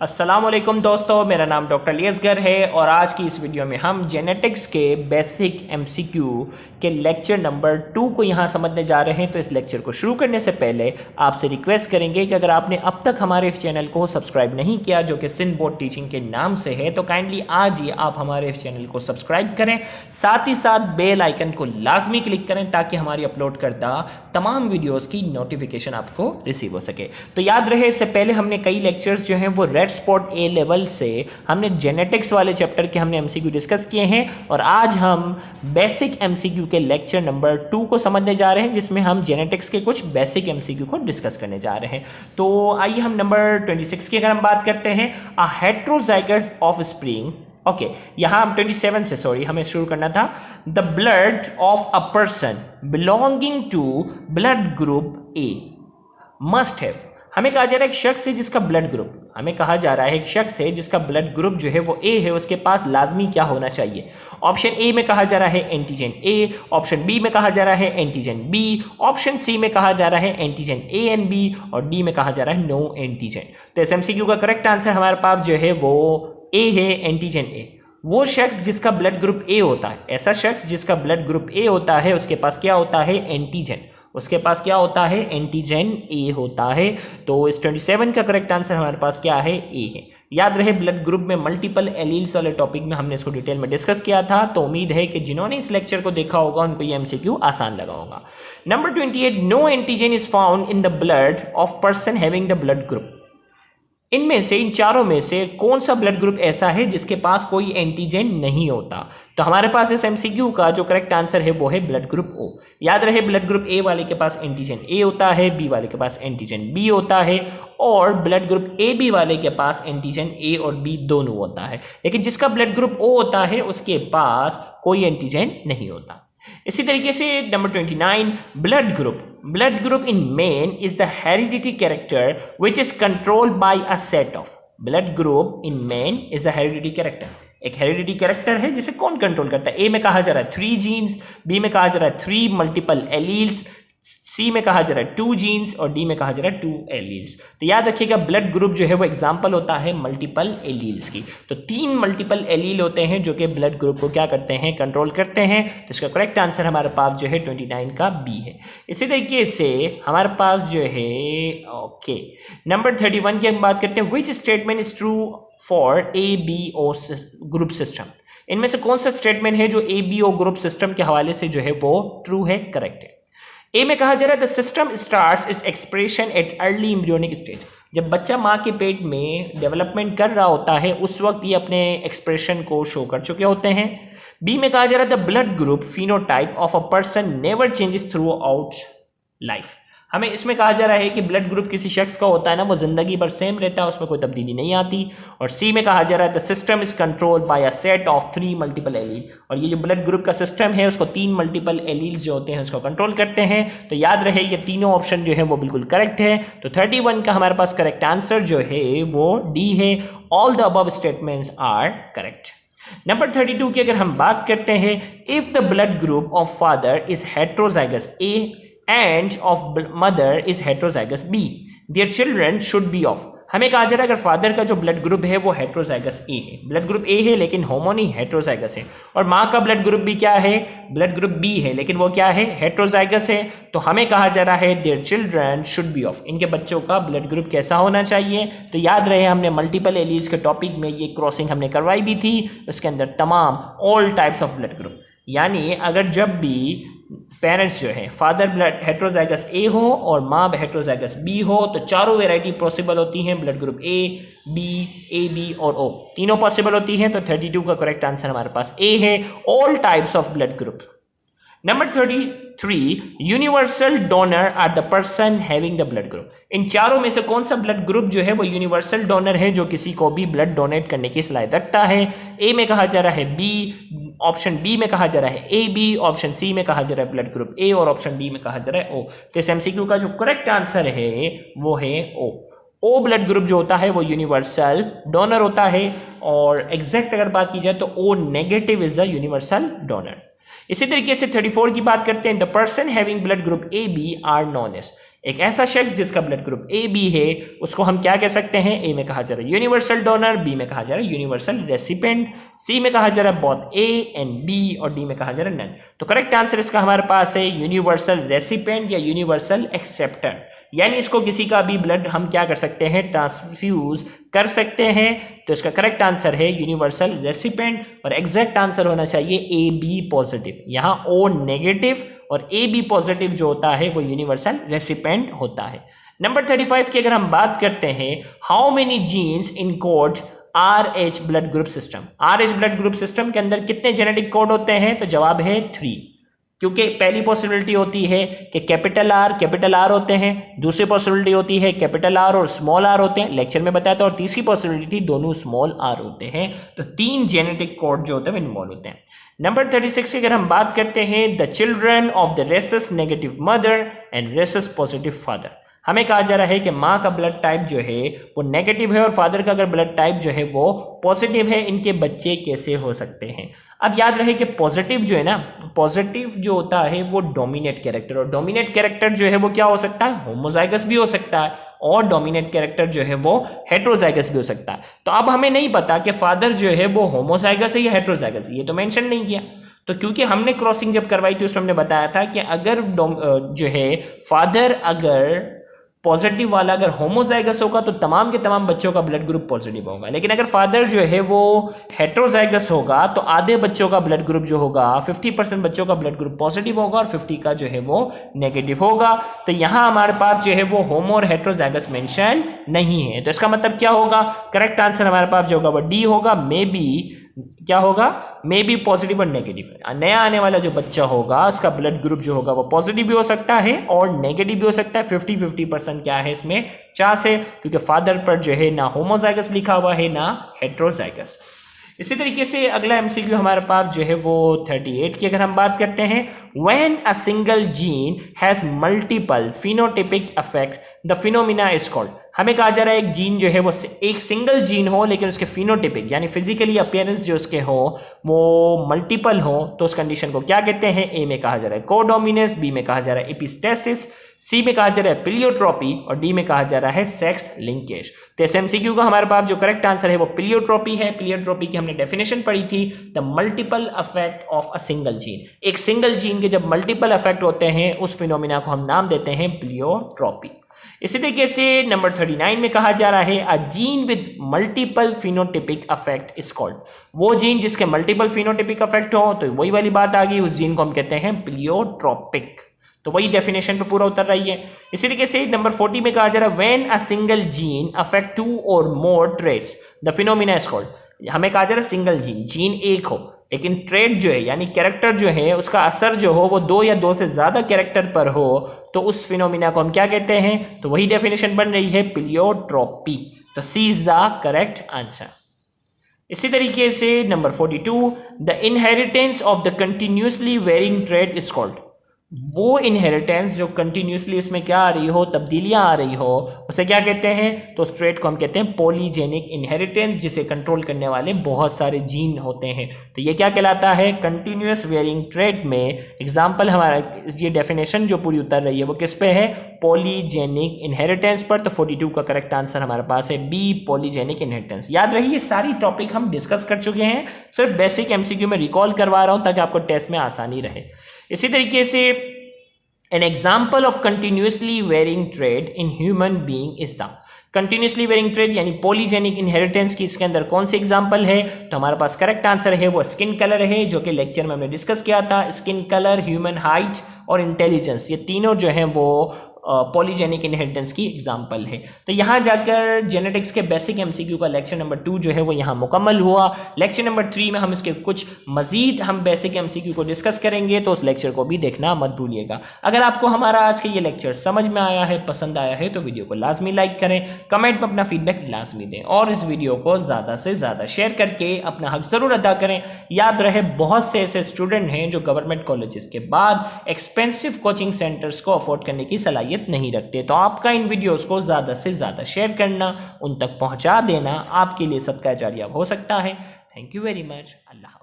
अस्सलाम वालेकुम दोस्तों, मेरा नाम डॉक्टर लियसगर है और आज की इस वीडियो में हम जेनेटिक्स के बेसिक एमसीक्यू के लेक्चर नंबर 2 को यहाँ समझने जा रहे हैं। तो इस लेक्चर को शुरू करने से पहले आपसे रिक्वेस्ट करेंगे कि अगर आपने अब तक हमारे इस चैनल को सब्सक्राइब नहीं किया, जो कि सिंध बोर्ड टीचिंग के नाम से है, तो काइंडली आज ही आप हमारे इस चैनल को सब्सक्राइब करें, साथ ही साथ बेल आइकन को लाजमी क्लिक करें ताकि हमारी अपलोड करदा तमाम वीडियोज़ की नोटिफिकेशन आपको रिसीव हो सके। तो याद रहे, इससे पहले हमने कई लेक्चर्स जो हैं वो रेड स्पॉट ए लेवल से हमने जेनेटिक्स वाले चैप्टर के हमने एमसीक्यू डिस्कस किए हैं और आज हम बेसिक एमसीक्यू के लेक्चर नंबर 2 को समझने जा रहे हैं, जिसमें हम जेनेटिक्स के कुछ बेसिक एमसीक्यू को डिस्कस करने जा रहे हैं। तो आइए हम नंबर 26 की अगर हम बात करते हैं, a heterozygous offspring. Okay, यहां हम 27 से हमें शुरू करना था। The blood of a person belonging to blood group A must have. हमें कहा जा रहा है एक शख्स है जिसका ब्लड ग्रुप, हमें कहा जा रहा है एक शख्स है जिसका ब्लड ग्रुप जो है वो ए है, उसके पास लाजमी क्या होना चाहिए। ऑप्शन ए में कहा जा रहा है एंटीजन ए, ऑप्शन बी में कहा जा रहा है एंटीजन बी, ऑप्शन सी में कहा जा रहा है एंटीजन ए एंड बी और डी में कहा जा रहा है नो एंटीजन। तो इस एमसीक्यू का करेक्ट आंसर हमारे पास जो है वो ए है, एंटीजन ए। वो शख्स जिसका ब्लड ग्रुप ए होता है, ऐसा शख्स जिसका ब्लड ग्रुप ए होता है, उसके पास क्या होता है, एंटीजन। उसके पास क्या होता है, एंटीजन ए होता है। तो इस 27 का करेक्ट आंसर हमारे पास क्या है, ए है। याद रहे, ब्लड ग्रुप में मल्टीपल एलील्स वाले टॉपिक में हमने इसको डिटेल में डिस्कस किया था, तो उम्मीद है कि जिन्होंने इस लेक्चर को देखा होगा उनको ये एमसीक्यू आसान लगा होगा। Number 28, no antigen is found in the blood of person having the blood group. इनमें से, इन चारों में से कौन सा ब्लड ग्रुप ऐसा है जिसके पास कोई एंटीजन नहीं होता। तो हमारे पास इस एमसीक्यू का जो करेक्ट आंसर है वो है ब्लड ग्रुप ओ। याद रहे, ब्लड ग्रुप ए वाले के पास एंटीजन ए होता है, बी वाले के पास एंटीजन बी होता है और ब्लड ग्रुप ए बी वाले के पास एंटीजन ए और बी दोनों होता है। लेकिन जिसका ब्लड ग्रुप ओ होता है उसके पास कोई एंटीजन नहीं होता। इसी तरीके से number 29, blood group in main is the heredity character which is controlled by a set of. Blood group in main is the heredity character, एक हेरिडिटी कैरेक्टर है जिसे कौन कंट्रोल करता है। ए में कहा जा रहा है 3 जीन्स, बी में कहा जा रहा है 3 मल्टीपल एलील्स, सी में कहा जा रहा है 2 जीन्स और डी में कहा जा रहा है 2 एलील्स। तो याद रखिएगा, ब्लड ग्रुप जो है वो एग्जांपल होता है मल्टीपल एलील्स की। तो 3 मल्टीपल एलील होते हैं जो कि ब्लड ग्रुप को क्या करते हैं, कंट्रोल करते हैं। तो इसका करेक्ट आंसर हमारे पास जो है 29 का बी है। इसी तरीके से हमारे पास जो है ओके नंबर 31 की हम बात करते हैं, which statement is true for A B O group system. इनमें से कौन सा स्टेटमेंट है जो A B O group system के हवाले से जो है वो ट्रू है, करेक्ट है। ए में कहा जा रहा है the system starts its expression at early embryonic stage. जब बच्चा माँ के पेट में डेवलपमेंट कर रहा होता है उस वक्त ये अपने एक्सप्रेशन को शो कर चुके होते हैं। बी में कहा जा रहा है the blood group phenotype of a person never changes through out life. हमें इसमें कहा जा रहा है कि ब्लड ग्रुप किसी शख्स का होता है ना, वो जिंदगी भर सेम रहता है, उसमें कोई तब्दीली नहीं आती। और सी में कहा जा रहा है the system is controlled by a set of 3 multiple allele. और ये जो ब्लड ग्रुप का सिस्टम है उसको 3 मल्टीपल एलील्स जो होते हैं उसको कंट्रोल करते हैं। तो याद रहे, ये तीनों ऑप्शन जो है वो बिल्कुल करेक्ट है। तो 31 का हमारे पास करेक्ट आंसर जो है वो डी है। All the above statements are correct. Number 32 की अगर हम बात करते हैं, if the blood group of father is heterozygous A and of mother is heterozygous B, their children should be of। हमें कहा जा रहा है अगर फादर का जो ब्लड ग्रुप है वो हेटेरोजाइगस ए है, ब्लड ग्रुप ए है लेकिन होमो नहीं, हेटेरोजाइगस है। और माँ का ब्लड ग्रुप भी क्या है, ब्लड ग्रुप बी है लेकिन वो क्या है, हेटेरोजाइगस है। तो हमें कहा जा रहा है their children should be of, इनके बच्चों का ब्लड ग्रुप कैसा होना चाहिए। तो याद रहे, हमने मल्टीपल एलील्स के टॉपिक में ये क्रॉसिंग हमने करवाई भी थी, उसके अंदर तमाम all types of blood group, यानी अगर जब भी पेरेंट्स जो है फादर ब्लड हेटेरोजाइगस ए हो और माँ हेटेरोजाइगस बी हो तो चारों वेराइटी पॉसिबल होती हैं। ब्लड ग्रुप ए बी और ओ तीनों पॉसिबल होती हैं। तो 32 का करेक्ट आंसर हमारे पास ए है, all types of blood group. Number 33, universal donor are the person having the blood group. इन चारों में से कौन सा ब्लड ग्रुप जो है वो यूनिवर्सल डोनर है, जो किसी को भी ब्लड डोनेट करने की सलाहियत रखता है। ए में कहा जा रहा है बी, ऑप्शन बी में कहा जा रहा है ए बी, ऑप्शन सी में कहा जा रहा है ब्लड ग्रुप ए और ऑप्शन डी में कहा जा रहा है ओ। तो इस एमसीक्यू का जो करेक्ट आंसर है वो है ओ। ओ ब्लड ग्रुप जो होता है वो यूनिवर्सल डोनर होता है और एग्जैक्ट अगर बात की जाए तो O negative is the universal donor. इसी तरीके से 34 की बात करते हैं, the person having blood group A B are known as. एक ऐसा शख्स जिसका ब्लड ग्रुप ए बी है उसको हम क्या कह सकते हैं? ए में कहा जा रहा है यूनिवर्सल डोनर, बी में कहा जा रहा है यूनिवर्सल रेसिपेंट, सी में कहा जा रहा है बोथ ए एंड बी और डी में कहा जा रहा है नन। तो करेक्ट आंसर इसका हमारे पास है यूनिवर्सल रेसिपेंट या यूनिवर्सल एक्सेप्टर, यानी इसको किसी का भी ब्लड हम क्या कर सकते हैं? ट्रांसफ्यूज कर सकते हैं। तो इसका करेक्ट आंसर है यूनिवर्सल रेसिपेंट और एग्जैक्ट आंसर होना चाहिए ए बी पॉजिटिव। यहाँ ओ नेगेटिव और ए बी पॉजिटिव जो होता है वो यूनिवर्सल रेसिपेंट होता है। नंबर 35 की अगर हम बात करते हैं, how many genes encode RH blood group system. RH blood group system के अंदर कितने जेनेटिक कोड होते हैं? तो जवाब है 3, क्योंकि पहली पॉसिबिलिटी होती है कि कैपिटल आर होते हैं, दूसरी पॉसिबिलिटी होती है कैपिटल आर और स्मॉल आर होते हैं, लेक्चर में बताया था, और तीसरी पॉसिबिलिटी दोनों स्मॉल आर होते हैं। तो 3 जेनेटिक कोड जो होते हैं वो इन्वॉल्व होते हैं। नंबर 36 की अगर हम बात करते हैं, the children of the rhesus negative mother and rhesus positive father. हमें कहा जा रहा है कि माँ का ब्लड टाइप जो है वो नेगेटिव है और फादर का अगर ब्लड टाइप जो है वो पॉजिटिव है, इनके बच्चे कैसे हो सकते हैं? अब याद रहे कि पॉजिटिव जो है ना, पॉजिटिव जो होता है वो डोमिनेट कैरेक्टर, और डोमिनेट कैरेक्टर जो है वो क्या हो सकता है? होमोजाइगस भी हो सकता है, और डोमिनेट कैरेक्टर जो है वो हेट्रोजाइगस भी हो सकता है। तो अब हमें नहीं पता कि फादर जो है वो होमोजाइगस है या हेट्रोजाइगस, ये तो मेंशन नहीं किया। तो क्योंकि हमने क्रॉसिंग जब करवाई थी उसमें हमने बताया था कि अगर जो है फादर अगर पॉजिटिव वाला अगर होमोजाइगस होगा तो तमाम के तमाम बच्चों का ब्लड ग्रुप पॉजिटिव होगा, लेकिन अगर फादर जो है वो हेट्रोजाइगस होगा तो आधे बच्चों का ब्लड ग्रुप जो होगा 50% बच्चों का ब्लड ग्रुप पॉजिटिव होगा और 50 का जो है वो नेगेटिव होगा। तो यहां हमारे पास जो है वो होमो और हेट्रोजाइगस मेंशन नहीं है। तो इसका मतलब क्या होगा? करेक्ट आंसर हमारे पास जो होगा वो डी होगा। मे बी क्या होगा? मे बी पॉजिटिव और नेगेटिव। नया आने वाला जो बच्चा होगा उसका ब्लड ग्रुप जो होगा वो पॉजिटिव भी हो सकता है और नेगेटिव भी हो सकता है। 50-50% क्या है इसमें? चांस है, क्योंकि फादर पर जो है ना होमोजाइगस लिखा हुआ है ना हेट्रोजाइगस। इसी तरीके से अगला एमसीक्यू हमारे पास जो है वो 38 की अगर हम बात करते हैं, when a single gene has multiple phenotypic effect the phenomena is called. हमें कहा जा रहा है एक जीन जो है वो एक सिंगल जीन हो लेकिन उसके फिनोटाइपिक यानी फिजिकली अपीयरेंस जो उसके हो वो मल्टीपल हो, तो उस कंडीशन को क्या कहते हैं? ए में कहा जा रहा है कोडोमिनेंस, बी में कहा जा रहा है एपिस्टेसिस, सी में कहा जा रहा है प्लियोट्रॉपी और डी में कहा जा रहा है सेक्स लिंकेज। तो इस एमसीक्यू का हमारे पास जो करेक्ट आंसर है वो प्लियोट्रॉपी है। प्लियोट्रॉपी की हमने डेफिनेशन पढ़ी थी, the multiple effect of a single gene. एक सिंगल जीन के जब मल्टीपल इफेक्ट होते हैं उस फिनोमिना को हम नाम देते हैं प्लियोट्रॉपी। इसी तरीके से नंबर 39 में कहा जा रहा है a gene with multiple phenotypic effect is called. वो जीन जिसके मल्टीपल फिनोटाइपिक इफेक्ट हो तो वही वाली बात आ गई, उस जीन को हम कहते हैं प्लियोट्रॉपिक। तो वही डेफिनेशन पे पूरा उतर रही है। इसी तरीके से नंबर 40 में कहा जा रहा है when a single gene affect 2 और more traits the phenomena is called. हमें कहा जा रहा है सिंगल जीन एक हो लेकिन ट्रेट जो है यानी कैरेक्टर जो है उसका असर जो हो वो 2 या 2 से ज्यादा कैरेक्टर पर हो तो उस फिनोमिना को हम क्या कहते हैं? तो वही डेफिनेशन बन रही है प्लियोट्रॉपी। तो C is the correct answer. इसी तरीके से number 42 the inheritance of the continuously varying trait is called. वो इनहेरिटेंस जो कंटिन्यूसली उसमें क्या आ रही हो, तब्दीलियां आ रही हो, उसे क्या कहते हैं? तो उस ट्रेट को हम कहते हैं पॉलीजेनिक इनहेरिटेंस, जिसे कंट्रोल करने वाले बहुत सारे जीन होते हैं। तो ये क्या कहलाता है? कंटिन्यूस वेरिंग ट्रेट में एग्जांपल हमारा ये डेफिनेशन जो पूरी उतर रही है वो किस पे है? पॉलीजेनिक इनहेरिटेंस पर। तो 42 का करेक्ट आंसर हमारे पास है बी पॉलीजेनिक इनहेरिटेंस। याद रही ये सारी टॉपिक हम डिस्कस कर चुके हैं, सिर्फ बेसिक एमसीक्यू में रिकॉल करवा रहा हूं ताकि आपको टेस्ट में आसानी रहे। इसी तरीके से an example of continuously varying trait in human being is the. Continuously varying trait यानी पॉलीजेनिक इनहेरिटेंस की इसके अंदर कौन सी एग्जांपल है? तो हमारे पास करेक्ट आंसर है वो स्किन कलर है, जो कि लेक्चर में हमने डिस्कस किया था। स्किन कलर, ह्यूमन हाइट और इंटेलिजेंस, ये तीनों जो हैं वो पॉलीजेनिक इनहेरिटेंस की एग्जांपल है। तो यहाँ जाकर जेनेटिक्स के बेसिक एमसीक्यू का लेक्चर नंबर 2 जो है वो यहाँ मुकम्मल हुआ। लेक्चर नंबर 3 में हम इसके कुछ मजीद हम बेसिक एमसीक्यू को डिस्कस करेंगे, तो उस लेक्चर को भी देखना मत भूलिएगा। अगर आपको हमारा आज का ये लेक्चर समझ में आया है, पसंद आया है, तो वीडियो को लाजमी लाइक करें, कमेंट में अपना फीडबैक लाजमी दें और इस वीडियो को ज़्यादा से ज़्यादा शेयर करके अपना हक ज़रूर अदा करें। याद रहे बहुत से ऐसे स्टूडेंट हैं जो गवर्नमेंट कॉलेजेस के बाद एक्सपेंसिव कोचिंग सेंटर्स को अफोर्ड करने की सलाहियत नहीं रखते, तो आपका इन वीडियोस को ज्यादा से ज्यादा शेयर करना, उन तक पहुंचा देना आपके लिए सदका जारिया हो सकता है। Thank you very much. Allah.